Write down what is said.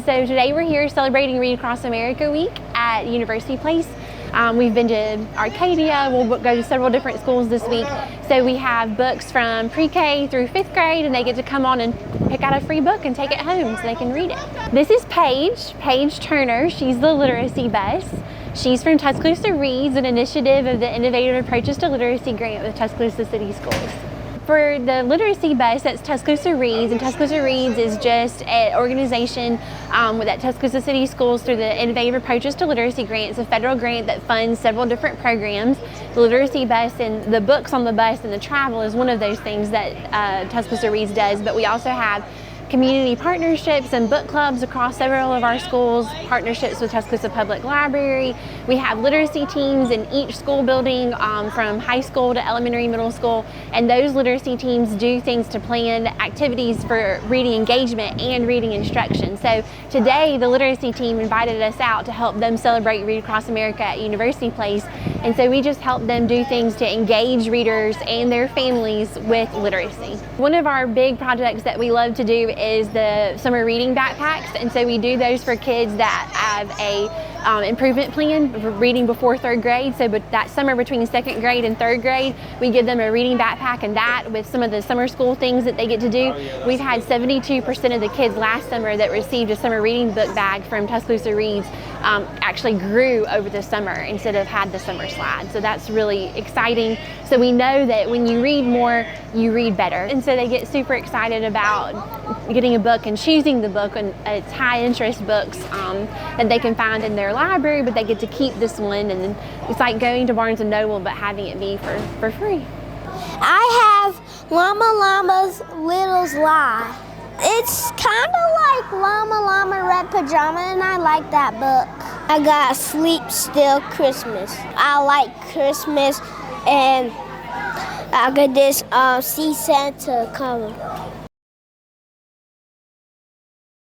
so today we're here celebrating Read Across America Week at University Place. We've been to Arcadia. We'll go to several different schools this week. So we have books from pre-K through 5th grade, and they get to come on and pick out a free book and take it home so they can read it. This is Paige Turner. She's the literacy bus. She's from Tuscaloosa Reads, an initiative of the Innovative Approaches to Literacy grant with Tuscaloosa City Schools. For the literacy bus, that's Tuscaloosa Reads, and Tuscaloosa Reads is just an organization that Tuscaloosa City Schools, through the Innovative Approaches to Literacy grant. It's a federal grant that funds several different programs. The literacy bus and the books on the bus and the travel is one of those things that Tuscaloosa Reads does, but we also have community partnerships and book clubs across several of our schools, partnerships with Tuscaloosa Public Library. We have literacy teams in each school building, from high school to elementary, middle school, and those literacy teams do things to plan activities for reading engagement and reading instruction. So today the literacy team invited us out to help them celebrate Read Across America at University Place, and so we just help them do things to engage readers and their families with literacy. One of our big projects that we love to do is the summer reading backpacks, and so we do those for kids that have a improvement plan for reading before 3rd grade. So but that summer between 2nd grade and 3rd grade, we give them a reading backpack, and that with some of the summer school things that they get to do. We've had 72% of the kids last summer that received a summer reading book bag from Tuscaloosa Reads actually grew over the summer instead of had the summer slide. So that's really exciting. So we know that when you read more, you read better. And so they get super excited about getting a book and choosing the book, and it's high interest books that they can find in their library, but they get to keep this one, and it's like going to Barnes & Noble but having it be for free. I have Llama Llama's Little's Lie. It's kind of like Llama Llama Red Pajama, and I like that book. I got Sleep Still Christmas. I like Christmas, and I got this See Santa cover.